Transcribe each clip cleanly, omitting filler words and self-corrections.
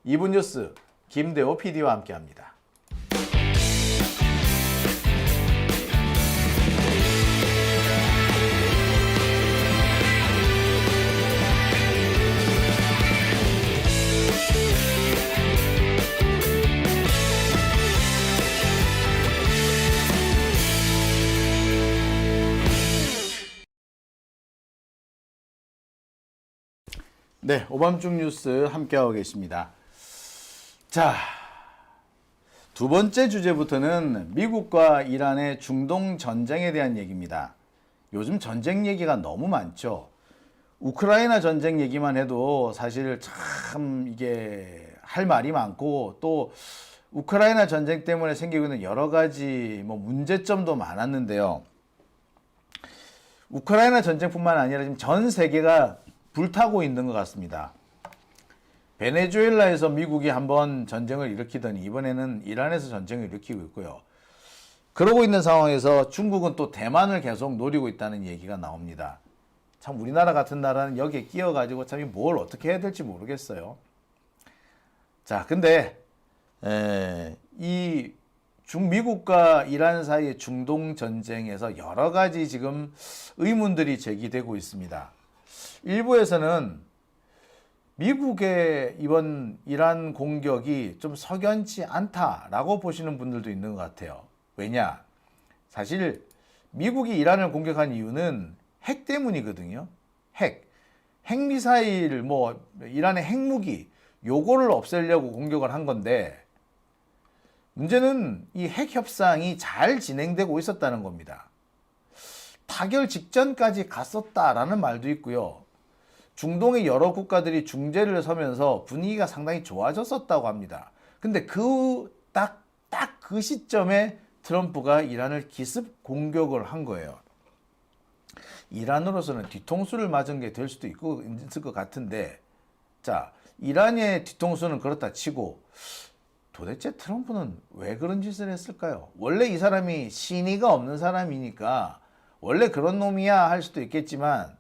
2분 뉴스 김대호 PD와 함께합니다. 네, 오밤중 뉴스 함께하고 계십니다. 자, 두 번째 주제부터는 미국과 이란의 중동 전쟁에 대한 얘기입니다. 요즘 전쟁 얘기가 너무 많죠. 우크라이나 전쟁 얘기만 해도 사실 참 이게 할 말이 많고, 또 우크라이나 전쟁 때문에 생기고 있는 여러 가지 문제점도 많았는데요. 우크라이나 전쟁뿐만 아니라 지금 전 세계가 불타고 있는 것 같습니다. 베네수엘라에서 미국이 한번 전쟁을 일으키더니 이번에는 이란에서 전쟁을 일으키고 있고요. 그러고 있는 상황에서 중국은 또 대만을 계속 노리고 있다는 얘기가 나옵니다. 참 우리나라 같은 나라는 여기에 끼어가지고 참 뭘 어떻게 해야 될지 모르겠어요. 자, 근데 이 미국과 이란 사이의 중동 전쟁에서 여러 가지 지금 의문들이 제기되고 있습니다. 일부에서는 미국의 이번 이란 공격이 좀 석연치 않다라고 보시는 분들도 있는 것 같아요. 왜냐? 사실 미국이 이란을 공격한 이유는 핵 때문이거든요. 핵미사일, 이란의 핵무기, 요거를 없애려고 공격을 한 건데, 문제는 이 핵 협상이 잘 진행되고 있었다는 겁니다. 타결 직전까지 갔었다라는 말도 있고요. 중동의 여러 국가들이 중재를 서면서 분위기가 상당히 좋아졌었다고 합니다. 근데 딱 그 시점에 트럼프가 이란을 기습 공격을 한 거예요. 이란으로서는 뒤통수를 맞은 게 될 수도 있을 것 같은데, 자, 이란의 뒤통수는 그렇다 치고 도대체 트럼프는 왜 그런 짓을 했을까요? 원래 이 사람이 신의가 없는 사람이니까 원래 그런 놈이야 할 수도 있겠지만,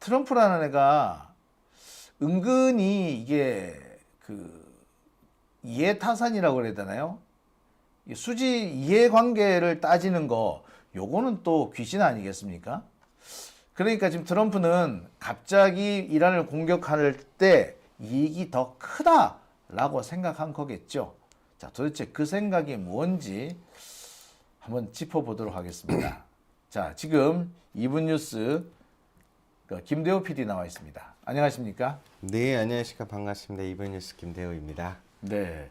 트럼프라는 애가 은근히 이게 이해타산이라고 그래야 되나요? 수지 이해관계를 따지는 거, 요거는 또 귀신 아니겠습니까? 그러니까 지금 트럼프는 갑자기 이란을 공격할 때 이익이 더 크다라고 생각한 거겠죠. 자, 도대체 그 생각이 뭔지 한번 짚어보도록 하겠습니다. 자, 지금 2분 뉴스 김대호 PD 나와 있습니다. 안녕하십니까? 네, 안녕하십니까. 반갑습니다. 2분 뉴스 김대호입니다. 네.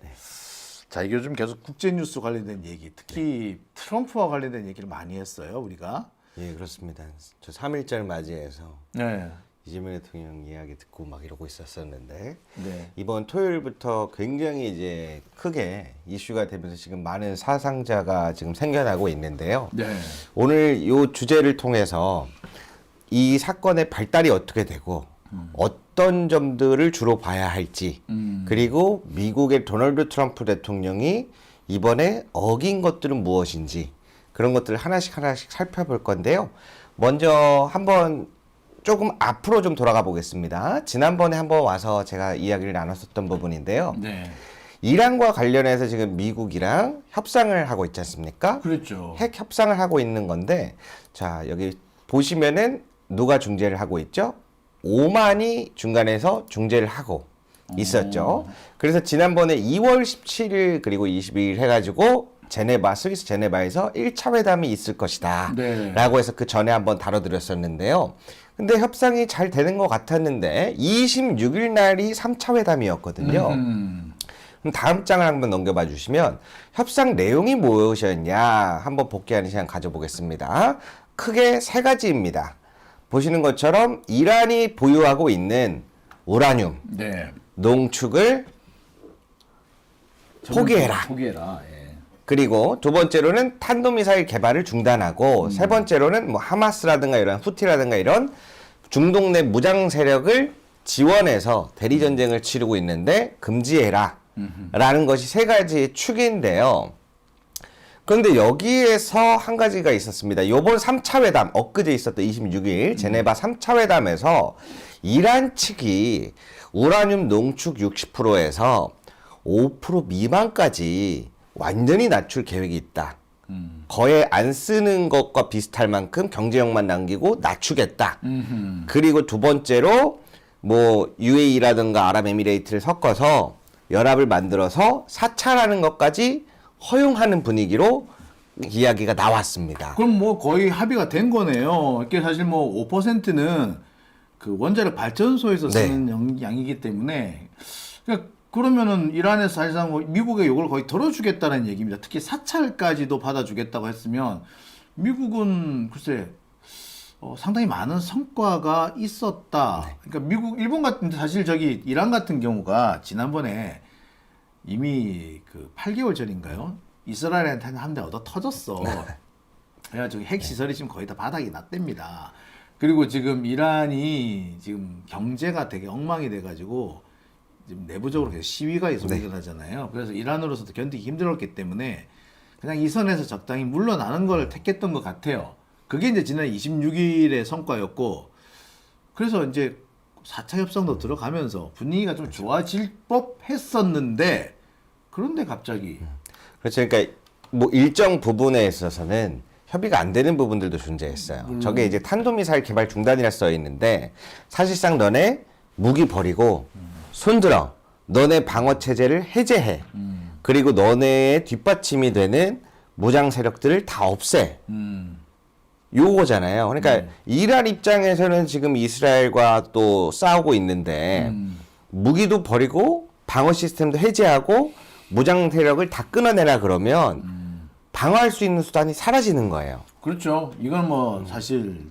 자, 이게 요즘 계속 국제 뉴스 관련된 얘기, 특히 트럼프와 관련된 얘기를 많이 했어요, 우리가. 예, 그렇습니다. 저 3.1절 맞이해서 네. 이재명 대통령 이야기 듣고 막 이러고 있었었는데, 네. 이번 토요일부터 굉장히 이제 크게 이슈가 되면서 지금 많은 사상자가 지금 생겨나고 있는데요. 네. 오늘 이 주제를 통해서 이 사건의 발달이 어떻게 되고 어떤 점들을 주로 봐야 할지, 그리고 미국의 도널드 트럼프 대통령이 이번에 어긴 것들은 무엇인지, 그런 것들을 하나씩 살펴볼 건데요. 먼저 한번 조금 앞으로 좀 돌아가 보겠습니다. 지난번에 한번 와서 제가 이야기를 나눴었던 부분인데요. 네. 이란과 관련해서 지금 미국이랑 협상을 하고 있지 않습니까? 그렇죠. 핵 협상을 하고 있는 건데, 자, 여기 보시면은 누가 중재를 하고 있죠? 오만이 중간에서 중재를 하고 있었죠. 그래서 지난번에 2월 17일 그리고 22일 해가지고 스위스 제네바에서 1차 회담이 있을 것이다. 네. 라고 해서 그 전에 한번 다뤄드렸었는데요. 근데 협상이 잘 되는 것 같았는데 26일 날이 3차 회담이었거든요. 그럼 다음 장을 한번 넘겨봐 주시면 협상 내용이 무엇이었냐 한번 복귀하는 시간 가져보겠습니다. 크게 세 가지입니다. 보시는 것처럼 이란이 보유하고 있는 우라늄, 네. 농축을 포기해라. 예. 그리고 두 번째로는 탄도미사일 개발을 중단하고 세 번째로는 하마스라든가 이런 후티라든가 이런 중동 내 무장 세력을 지원해서 대리전쟁을 치르고 있는데 금지해라 라는 것이 세 가지의 축인데요. 그런데 여기에서 한 가지가 있었습니다. 요번 3차 회담, 엊그제 있었던 26일 제네바 3차 회담에서 이란 측이 우라늄 농축 60%에서 5% 미만까지 완전히 낮출 계획이 있다. 거의 안 쓰는 것과 비슷할 만큼 경제력만 남기고 낮추겠다. 그리고 두 번째로 뭐 UAE라든가 아랍에미레이트를 섞어서 연합을 만들어서 사찰하는 것까지 허용하는 분위기로 이야기가 나왔습니다. 그럼 뭐 거의 합의가 된 거네요. 이게 사실 뭐 5%는 그 원자력 발전소에서 네. 쓰는 양이기 때문에 그러면은 이란에서 사실상 뭐 미국에 이걸 거의 덜어주겠다는 얘기입니다. 특히 사찰까지도 받아주겠다고 했으면 미국은 글쎄 상당히 많은 성과가 있었다. 그러니까 일본 같은 사실 저기 이란 같은 경우가 지난번에 이미 그 8개월 전인가요? 이스라엘한테 한 대 얻어 터졌어. 그래가지고 핵 시설이 지금 거의 다 바닥이 났답니다. 그리고 지금 이란이 지금 경제가 되게 엉망이 돼가지고 지금 내부적으로 계속 시위가 계속 일어나잖아요. 그래서 이란으로서도 견디기 힘들었기 때문에 그냥 이 선에서 적당히 물러나는 걸 택했던 것 같아요. 그게 이제 지난 26일의 성과였고, 그래서 이제 4차 협상도 들어가면서 분위기가 좀 좋아질 법 했었는데, 그런데 갑자기. 그렇죠. 그러니까 뭐 일정 부분에 있어서는 협의가 안 되는 부분들도 존재했어요. 저게 이제 탄도미사일 개발 중단이라 써 있는데 사실상 너네 무기 버리고 손들어. 너네 방어 체제를 해제해. 그리고 너네의 뒷받침이 되는 무장 세력들을 다 없애. 요거잖아요. 그러니까 이란 입장에서는 지금 이스라엘과 또 싸우고 있는데 무기도 버리고 방어 시스템도 해제하고 무장 세력을 다 끊어내라 그러면 방어할 수 있는 수단이 사라지는 거예요. 그렇죠. 이건 뭐 사실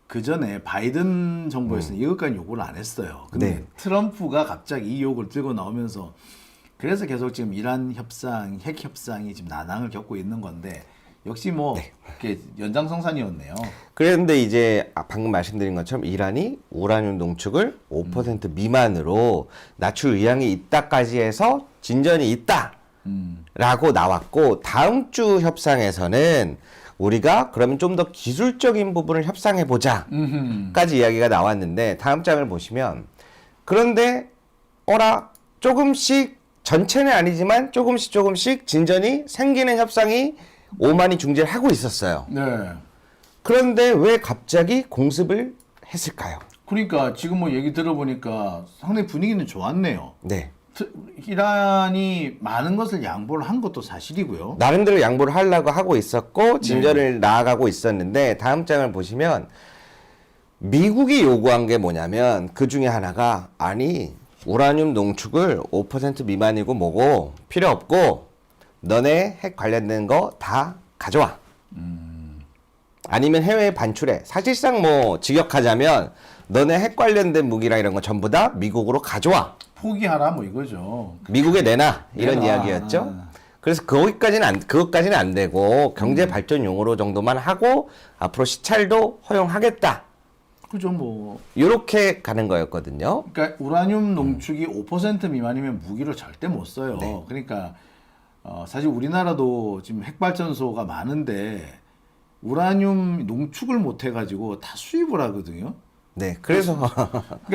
그 전에 바이든 정부에서는 이것까지 요구를 안 했어요. 근데 네. 트럼프가 갑자기 이 요구를 들고 나오면서 그래서 계속 지금 이란 협상, 핵 협상이 지금 난항을 겪고 있는 건데 역시 뭐 이렇게 연장성산이었네요. 그런데 이제 방금 말씀드린 것처럼 이란이 우라늄 농축을 5% 미만으로 낮출 의향이 있다까지 해서 진전이 있다라고 나왔고 다음 주 협상에서는 우리가 그러면 좀 더 기술적인 부분을 협상해 보자까지 이야기가 나왔는데 다음 장을 보시면 그런데 조금씩 전체는 아니지만 조금씩 진전이 생기는 협상이 오만이 중재를 하고 있었어요. 네. 그런데 왜 갑자기 공습을 했을까요? 그러니까 지금 뭐 얘기 들어보니까 상당히 분위기는 좋았네요. 네. 이란이 많은 것을 양보를 한 것도 사실이고요. 나름대로 양보를 하려고 하고 있었고 진전을 나아가고 있었는데 다음 장을 보시면 미국이 요구한 게 뭐냐면 그 중에 하나가 아니 우라늄 농축을 5% 미만이고 뭐고 필요 없고 너네 핵 관련된 거 다 가져와. 아니면 해외에 반출해. 사실상 뭐 직역하자면 너네 핵 관련된 무기랑 이런 거 전부 다 미국으로 가져와. 포기하라 뭐 이거죠. 미국에 내놔. 이런 내놔. 이야기였죠. 그래서 그것까지는 안 되고 경제 발전 용으로 정도만 하고 앞으로 시찰도 허용하겠다. 그죠 뭐. 이렇게 가는 거였거든요. 그러니까 우라늄 농축이 5% 미만이면 무기를 절대 못 써요. 네. 그러니까 사실 우리나라도 지금 핵발전소가 많은데 우라늄 농축을 못 해가지고 다 수입을 하거든요. 네. 그래서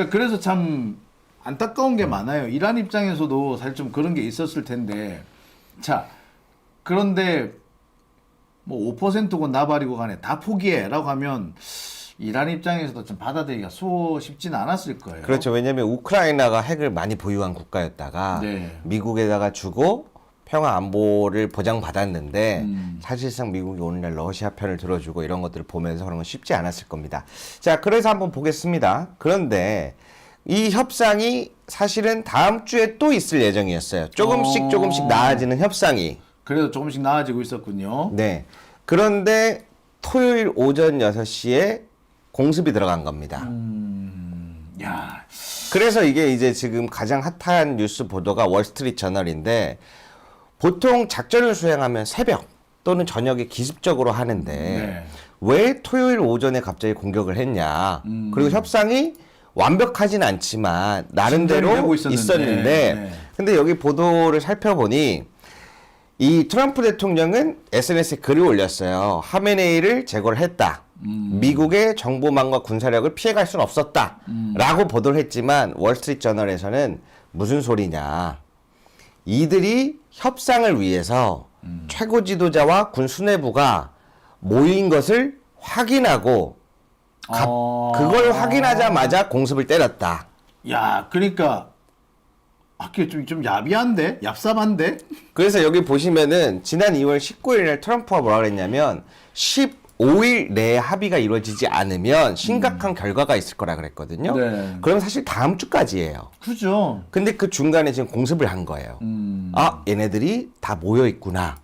그래서 참 안타까운 게 많아요. 이란 입장에서도 사실 좀 그런 게 있었을 텐데, 자 그런데 뭐 5%고 나발이고 간에 다 포기해라고 하면 이란 입장에서도 좀 받아들이기가 쉽지는 않았을 거예요. 그렇죠. 왜냐하면 우크라이나가 핵을 많이 보유한 국가였다가 네. 미국에다가 주고 평화 안보를 보장받았는데 사실상 미국이 오늘날 러시아 편을 들어주고 이런 것들을 보면서 그런 건 쉽지 않았을 겁니다. 자, 그래서 한번 보겠습니다. 그런데 이 협상이 사실은 다음 주에 또 있을 예정이었어요. 조금씩 나아지는 협상이. 그래도 조금씩 나아지고 있었군요. 네. 그런데 토요일 오전 6시에 공습이 들어간 겁니다. 야, 그래서 이게 이제 지금 가장 핫한 뉴스 보도가 월스트리트 저널인데 보통 작전을 수행하면 새벽 또는 저녁에 기습적으로 하는데 네. 왜 토요일 오전에 갑자기 공격을 했냐. 그리고 협상이 완벽하진 않지만 나름대로 진전이 되고 있었는데. 있었는데 근데 여기 보도를 살펴보니 이 트럼프 대통령은 SNS에 글을 올렸어요. 하메네이를 제거를 했다. 미국의 정보망과 군사력을 피해갈 수는 없었다. 라고 보도를 했지만 월스트리트 저널에서는 무슨 소리냐. 이들이 협상을 위해서 최고 지도자와 군 수뇌부가 모인 것을 확인하고 그걸 확인하자마자 공습을 때렸다. 야, 그러니까 그게 좀 야비한데? 얍삽한데? 그래서 여기 보시면은 지난 2월 19일 날 트럼프가 뭐라 그랬냐면 15일 내에 합의가 이루어지지 않으면 심각한 결과가 있을 거라 그랬거든요. 네. 그럼 사실 다음 주까지예요. 그죠. 근데 그 중간에 지금 공습을 한 거예요. 아, 얘네들이 다 모여 있구나.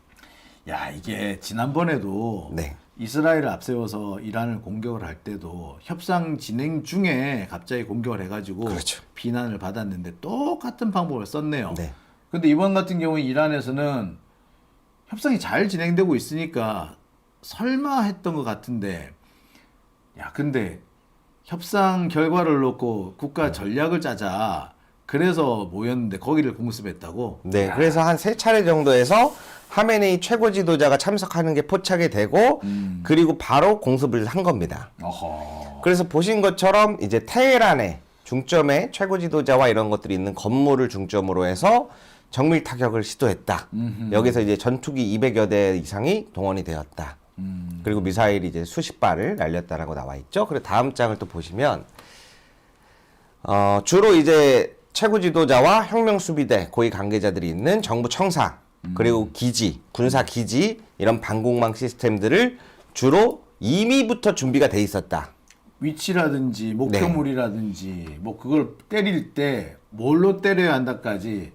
야, 이게 지난번에도 네. 이스라엘을 앞세워서 이란을 공격을 할 때도 협상 진행 중에 갑자기 공격을 해가지고 그렇죠. 비난을 받았는데 똑같은 방법을 썼네요. 네. 근데 이번 같은 경우에 이란에서는 협상이 잘 진행되고 있으니까 설마 했던 것 같은데, 야, 근데 협상 결과를 놓고 국가 전략을 짜자. 그래서 모였는데 거기를 공습했다고? 네, 그래서 한 3차례 정도에서 하메네이 최고 지도자가 참석하는 게 포착이 되고 그리고 바로 공습을 한 겁니다. 어허. 그래서 보신 것처럼 이제 테헤란에 중점에 최고 지도자와 이런 것들이 있는 건물을 중점으로 해서 정밀 타격을 시도했다. 여기서 이제 전투기 200여 대 이상이 동원이 되었다. 그리고 미사일이 이제 수십 발을 날렸다라고 나와 있죠. 그리고 다음 장을 또 보시면 주로 이제 최고 지도자와 혁명수비대 고위 관계자들이 있는 정부 청사 그리고 기지, 군사 기지 이런 방공망 시스템들을 주로 이미부터 준비가 돼 있었다. 위치라든지 목표물이라든지 뭐 그걸 때릴 때 뭘로 때려야 한다까지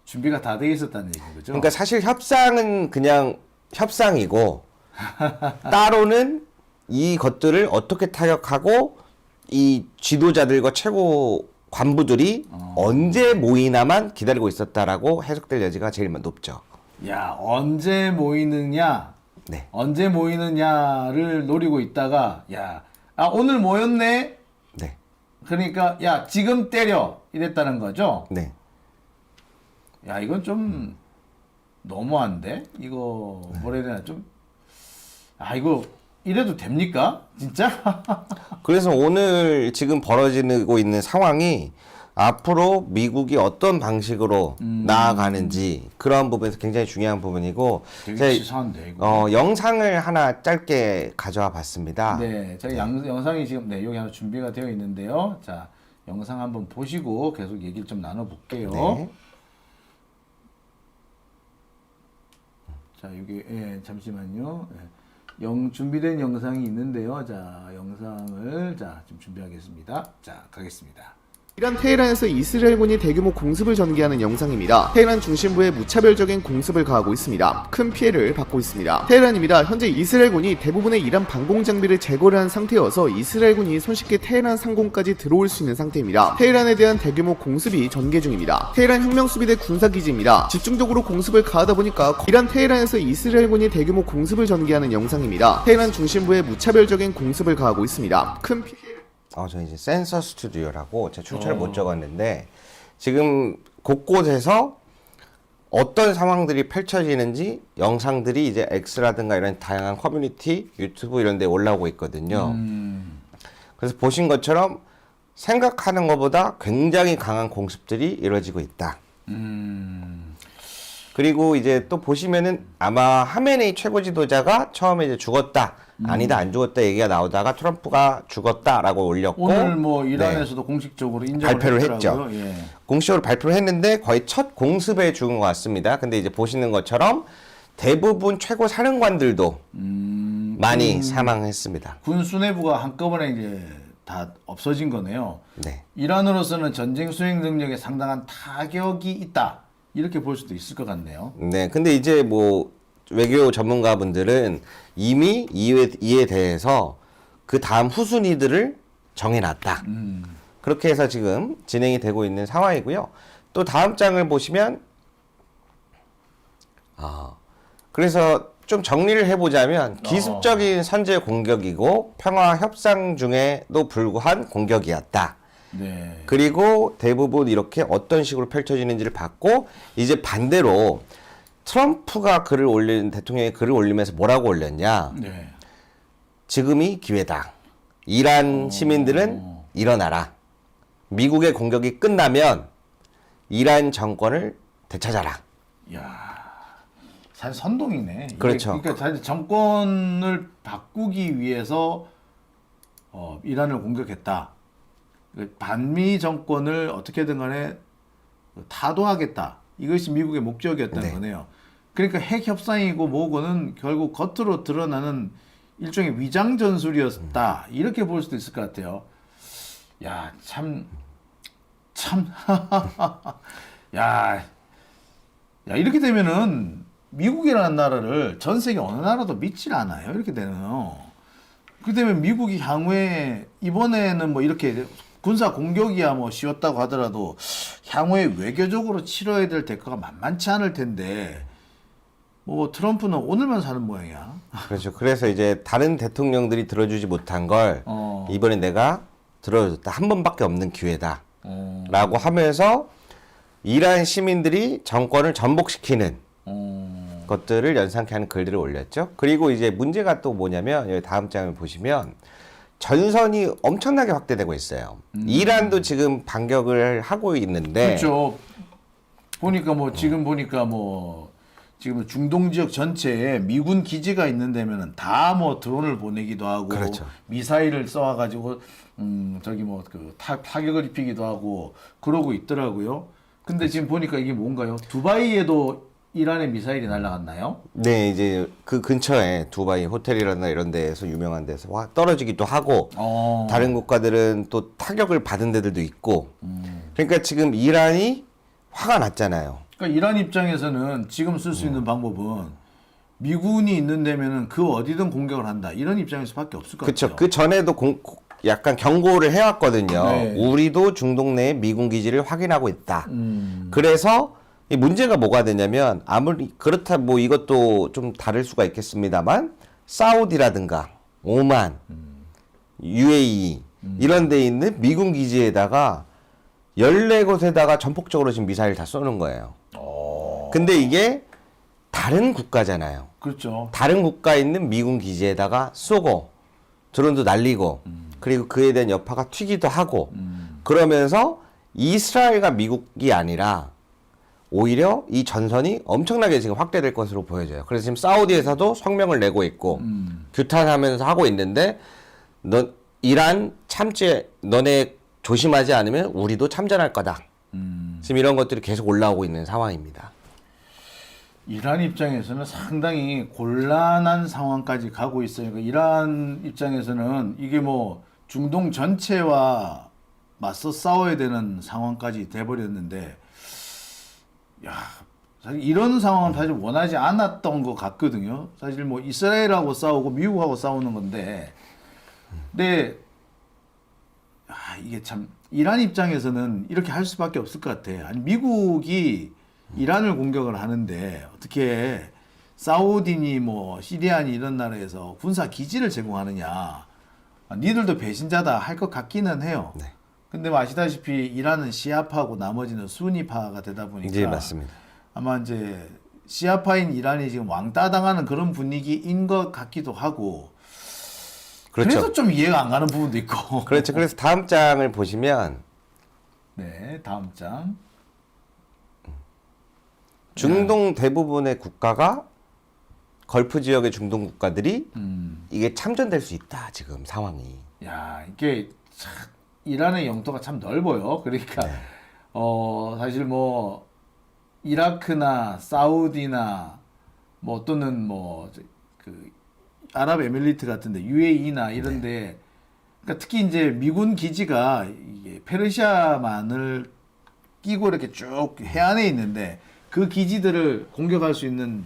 준비가 다 돼 있었다는 얘기인 거죠. 그러니까 사실 협상은 그냥 협상이고 따로는 이것들을 어떻게 타격하고 이 지도자들과 최고 관부들이 언제 모이나만 기다리고 있었다라고 해석될 여지가 제일 높죠. 야, 언제 모이느냐, 네. 언제 모이느냐를 노리고 있다가 야, 오늘 모였네. 네. 그러니까 야, 지금 때려 이랬다는 거죠. 네. 야, 이건 좀 너무한데? 이거 뭐라 해야 되나 좀 이거 이래도 됩니까? 진짜? 그래서 오늘 지금 벌어지고 있는 상황이 앞으로 미국이 어떤 방식으로 나아가는지 그런 부분에서 굉장히 중요한 부분이고 되게 제가 치사한데 이거. 영상을 하나 짧게 가져와 봤습니다. 네, 저희 영상이 지금 여기 하나 준비가 되어 있는데요. 자, 영상 한번 보시고 계속 얘기를 좀 나눠볼게요. 네. 자, 여기 잠시만요. 준비된 영상이 있는데요. 자, 영상을 좀 준비하겠습니다. 자, 가겠습니다. 이란 테헤란에서 이스라엘군이 대규모 공습을 전개하는 영상입니다. 테헤란 중심부에 무차별적인 공습을 가하고 있습니다. 큰 피해를 받고 있습니다. 테헤란입니다. 현재 이스라엘군이 대부분의 이란 방공 장비를 제거를 한 상태여서 이스라엘군이 손쉽게 테헤란 상공까지 들어올 수 있는 상태입니다. 테헤란에 대한 대규모 공습이 전개 중입니다. 테헤란 혁명수비대 군사기지입니다. 집중적으로 공습을 가하다 보니까 이란 테헤란에서 이스라엘군이 대규모 공습을 전개하는 영상입니다. 테헤란 중심부에 무차별적인 공습을 가하고 있습니다. 큰 피해 저 이제 센서 스튜디오라고 제가 출처를 못 적었는데 지금 곳곳에서 어떤 상황들이 펼쳐지는지 영상들이 이제 X라든가 이런 다양한 커뮤니티, 유튜브 이런 데 올라오고 있거든요. 그래서 보신 것처럼 생각하는 것보다 굉장히 강한 공습들이 이루어지고 있다. 그리고 이제 또 보시면은 아마 하메네이 최고 지도자가 처음에 이제 죽었다. 아니다, 안 죽었다 얘기가 나오다가 트럼프가 죽었다라고 올렸고 오늘 뭐 이란에서도 공식적으로 인정을 발표를 했더라고요. 했죠. 예. 공식적으로 발표를 했는데 거의 첫 공습에 죽은 것 같습니다. 근데 이제 보시는 것처럼 대부분 최고 사령관들도 많이 사망했습니다. 군 수뇌부가 한꺼번에 이제 다 없어진 거네요. 네. 이란으로서는 전쟁 수행 능력에 상당한 타격이 있다. 이렇게 볼 수도 있을 것 같네요. 네. 근데 이제 뭐 외교 전문가분들은 이미 이에 대해서 그 다음 후순위들을 정해놨다. 그렇게 해서 지금 진행이 되고 있는 상황이고요. 또 다음 장을 보시면 그래서 좀 정리를 해보자면 기습적인 선제 공격이고 평화 협상 중에도 불구한 공격이었다. 네. 그리고 대부분 이렇게 어떤 식으로 펼쳐지는지를 봤고 이제 반대로 트럼프가 대통령이 글을 올리면서 뭐라고 올렸냐. 네. 지금이 기회다. 이란 시민들은 일어나라. 미국의 공격이 끝나면 이란 정권을 되찾아라. 야, 사실 선동이네. 이게 그렇죠. 그러니까 사실 정권을 바꾸기 위해서 이란을 공격했다. 반미 정권을 어떻게든 간에 타도하겠다. 이것이 미국의 목적이었다는 네. 거네요. 그러니까 핵 협상이고 뭐고는 결국 겉으로 드러나는 일종의 위장 전술이었다. 이렇게 볼 수도 있을 것 같아요. 야, 참, 야, 이렇게 되면은 미국이라는 나라를 전 세계 어느 나라도 믿질 않아요. 이렇게 되면. 그렇게 되면 미국이 향후에 이번에는 뭐 이렇게 군사 공격이야 뭐 쉬웠다고 하더라도 향후에 외교적으로 치러야 될 대가가 만만치 않을 텐데 뭐 트럼프는 오늘만 사는 모양이야. 그렇죠. 그래서 이제 다른 대통령들이 들어주지 못한 걸 이번에 내가 들어줬다. 한 번밖에 없는 기회다. 라고 하면서 이란 시민들이 정권을 전복시키는 것들을 연상케 하는 글들을 올렸죠. 그리고 이제 문제가 또 뭐냐면 여기 다음 장을 보시면 전선이 엄청나게 확대되고 있어요. 이란도 지금 반격을 하고 있는데 그렇죠. 보니까 뭐 지금 보니까 뭐 지금 중동 지역 전체에 미군 기지가 있는 데면은 다 뭐 드론을 보내기도 하고 그렇죠. 미사일을 쏘아가지고 저기 뭐 그 타격을 입히기도 하고 그러고 있더라고요. 근데 지금 보니까 이게 뭔가요? 두바이에도 이란의 미사일이 날아갔나요? 네, 이제 그 근처에 두바이 호텔이라나 이런 데에서 유명한 데서 떨어지기도 하고 다른 국가들은 또 타격을 받은 데들도 있고 그러니까 지금 이란이 화가 났잖아요. 그러니까 이란 입장에서는 지금 쓸 수 있는 방법은 미군이 있는 데면은 그 어디든 공격을 한다. 이런 입장에서밖에 없을 것 그렇죠. 같아요. 그 전에도 약간 경고를 해왔거든요. 네. 우리도 중동 내에 미군 기지를 확인하고 있다. 그래서 이 문제가 뭐가 되냐면 아무리 그렇다 뭐 이것도 좀 다를 수가 있겠습니다만 사우디라든가 오만, UAE 이런 데 있는 미군 기지에다가 14곳에다가 전폭적으로 지금 미사일 다 쏘는 거예요. 근데 이게 다른 국가잖아요. 그렇죠. 다른 국가에 있는 미군 기지에다가 쏘고 드론도 날리고 그리고 그에 대한 여파가 튀기도 하고 그러면서 이스라엘과 미국이 아니라 오히려 이 전선이 엄청나게 지금 확대될 것으로 보여져요. 그래서 지금 사우디에서도 성명을 내고 있고 규탄하면서 하고 있는데 이란 참지 너네 조심하지 않으면 우리도 참전할 거다. 지금 이런 것들이 계속 올라오고 있는 상황입니다. 이란 입장에서는 상당히 곤란한 상황까지 가고 있어요. 그러니까 이란 입장에서는 이게 뭐 중동 전체와 맞서 싸워야 되는 상황까지 돼버렸는데, 야, 사실 이런 상황은 사실 원하지 않았던 것 같거든요. 사실 뭐 이스라엘하고 싸우고 미국하고 싸우는 건데, 근데 이게 참 이란 입장에서는 이렇게 할 수밖에 없을 것 같아. 아니 미국이 이란을 공격을 하는데 어떻게 사우디니 뭐 시리아니 이런 나라에서 군사 기지를 제공하느냐. 니들도 배신자다 할 것 같기는 해요. 네. 근데 뭐 아시다시피 이란은 시아파고 나머지는 수니파가 되다 보니까 네, 맞습니다. 아마 이제 시아파인 이란이 지금 왕따 당하는 그런 분위기인 것 같기도 하고 그렇죠. 그래서 좀 이해가 안 가는 부분도 있고. 그렇죠. 그래서 다음 장을 보시면 네, 다음 장. 중동 대부분의 국가가 걸프 지역의 중동 국가들이 이게 참전될 수 있다. 지금 상황이. 야, 이게 참 이란의 영토가 참 넓어요. 그러니까 사실 뭐 이라크나 사우디나 뭐 또는 뭐 그 아랍에미리트 같은데 UAE나 이런데 그러니까 특히 이제 미군 기지가 이게 페르시아만을 끼고 이렇게 쭉 해안에 있는데 그 기지들을 공격할 수 있는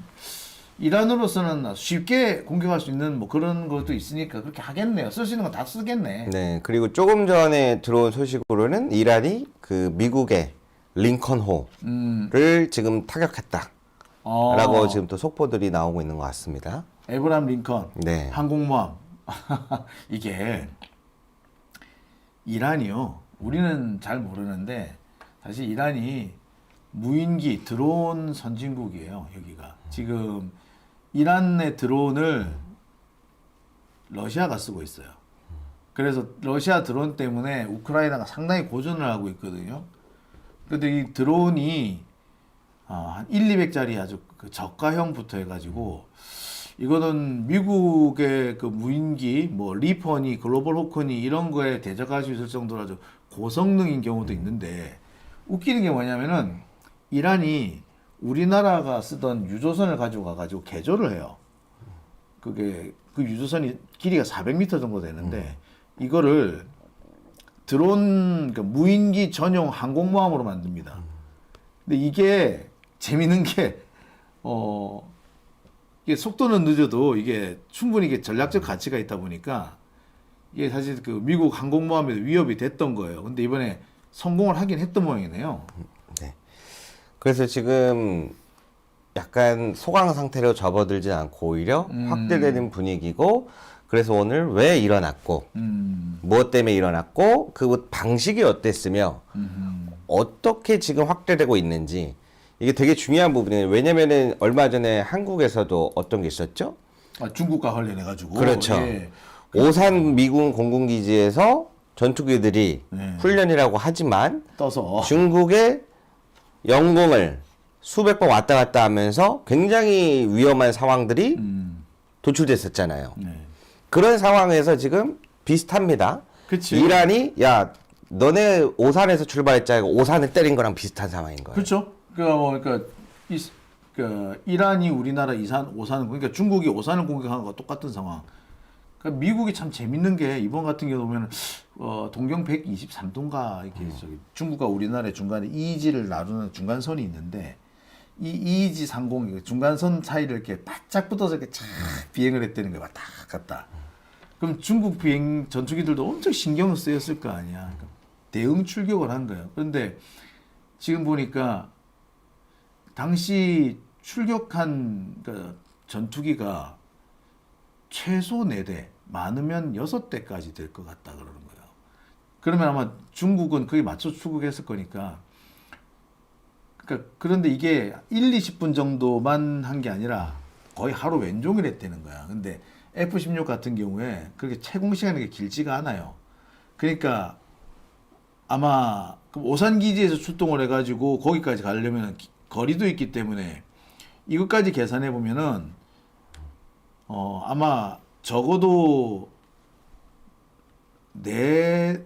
이란으로서는 쉽게 공격할 수 있는 뭐 그런 것도 있으니까 그렇게 하겠네요. 쓸 수 있는 거 다 쓰겠네. 네. 그리고 조금 전에 들어온 소식으로는 이란이 그 미국의 링컨호를 지금 타격했다. 라고 지금 또 속보들이 나오고 있는 것 같습니다. 에브람 링컨, 네. 항공모함. 이게 이란이요. 우리는 잘 모르는데 사실 이란이 무인기 드론 선진국이에요. 여기가 지금 이란의 드론을 러시아가 쓰고 있어요. 그래서 러시아 드론 때문에 우크라이나가 상당히 고전을 하고 있거든요. 근데 이 드론이 한 1, 200짜리 아주 그 저가형부터 해가지고 이거는 미국의 그 무인기 뭐 리퍼니 글로벌 호크니 이런 거에 대적할 수 있을 정도로 아주 고성능인 경우도 있는데 웃기는 게 뭐냐면은 이란이 우리나라가 쓰던 유조선을 가지고 가가지고 개조를 해요. 그게 그 유조선이 길이가 400m 정도 되는데 이거를 드론 그러니까 무인기 전용 항공모함으로 만듭니다. 근데 이게 재밌는 게 이게 속도는 늦어도 이게 충분히 이게 전략적 가치가 있다 보니까 이게 사실 그 미국 항공모함에도 위협이 됐던 거예요. 근데 이번에 성공을 하긴 했던 모양이네요. 네. 그래서 지금 약간 소강 상태로 접어들지 않고 오히려 확대되는 분위기고 그래서 오늘 왜 일어났고 무엇 때문에 일어났고 그 방식이 어땠으며 어떻게 지금 확대되고 있는지 이게 되게 중요한 부분이에요. 왜냐면은 얼마 전에 한국에서도 어떤 게 있었죠? 중국과 관련해가지고. 그렇죠. 예. 오산 미군 공군기지에서 전투기들이 네. 훈련이라고 하지만 떠서. 중국의 영공을 수백 번 왔다 갔다 하면서 굉장히 위험한 상황들이 도출됐었잖아요. 네. 그런 상황에서 지금 비슷합니다. 그치. 이란이 야 너네 오산에서 출발했잖아. 오산을 때린 거랑 비슷한 상황인 거예요. 그렇죠. 그러니까 이란이 우리나라 오산을 그러니까 중국이 오산을 공격한 거와 똑같은 상황. 그러니까 미국이 참 재밌는 게 이번 같은 경우 보면 동경 123도인가 이렇게 저기 중국과 우리나라의 중간에 EEZ를 나누는 중간선이 있는데 이 EEZ 상공 중간선 사이를 이렇게 바짝 붙어서 이렇게 쫙 비행을 했다는 거야. 왔다 갔다. 그럼 중국 비행 전투기들도 엄청 신경을 쓰였을 거 아니야. 그러니까 대응 출격을 한 거예요. 그런데 지금 보니까 당시 출격한 그 전투기가 최소 4대, 많으면 6대까지 될 것 같다 그러는 거예요. 그러면 아마 중국은 거기 맞춰 출국했을 거니까. 그러니까 그런데 이게 1, 20분 정도만 한 게 아니라 거의 하루 왼종일 했다는 거야. 근데 F-16 같은 경우에 그렇게 채공 시간이 길지가 않아요. 그러니까 아마 오산 기지에서 출동을 해가지고 거기까지 가려면 거리도 있기 때문에 이것까지 계산해 보면은 아마 적어도 네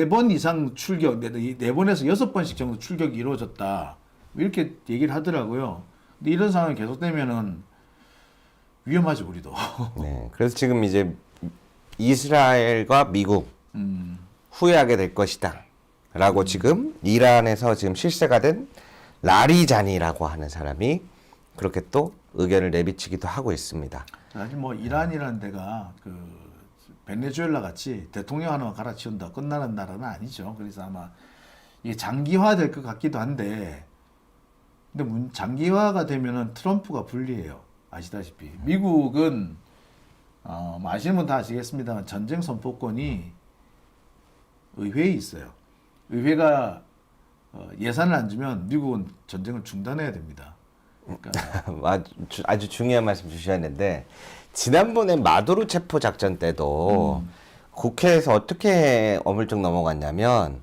번 이상 출격, 4번에서 6번씩 정도 출격이 이루어졌다. 이렇게 얘기를 하더라고요. 근데 이런 상황이 계속되면은 위험하죠, 우리도. 네, 그래서 지금 이제 이스라엘과 미국 후회하게 될 것이다. 라고 지금 이란에서 지금 실세가 된 라리자니라고 하는 사람이 그렇게 또 의견을 내비치기도 하고 있습니다. 사실 뭐 이란이라는 데가 그 베네수엘라 같이 대통령 하나만 갈아치운다 끝나는 나라는 아니죠. 그래서 아마 이게 장기화될 것 같기도 한데, 근데 장기화가 되면은 트럼프가 불리해요. 아시다시피 미국은 뭐 아시는 분 다 아시겠습니다만 전쟁 선포권이 의회에 있어요. 의회가 예산을 안 주면 미국은 전쟁을 중단해야 됩니다. 그러니까 아주 중요한 말씀 주셨는데 지난번에 마두로 체포 작전 때도 국회에서 어떻게 어물쩍 넘어갔냐면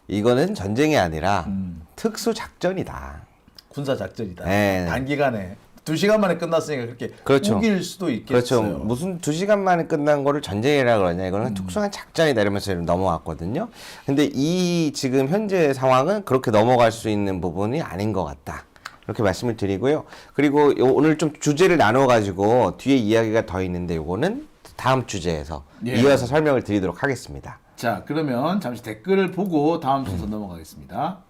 이거는 전쟁이 아니라 특수 작전이다. 군사 작전이다. 네. 단기간에 2시간 만에 끝났으니까 그렇게 그렇죠. 우길 수도 있겠어요. 그렇죠. 무슨 2시간 만에 끝난 거를 전쟁이라 그러냐. 이거는 특수한 작전이다 이러면서 넘어갔거든요. 근데 이 지금 현재 상황은 그렇게 넘어갈 수 있는 부분이 아닌 것 같다. 이렇게 말씀을 드리고요. 그리고 오늘 좀 주제를 나눠가지고 뒤에 이야기가 더 있는데 요거는 다음 주제에서 이어서 설명을 드리도록 하겠습니다. 자, 그러면 잠시 댓글을 보고 다음 순서 넘어가겠습니다.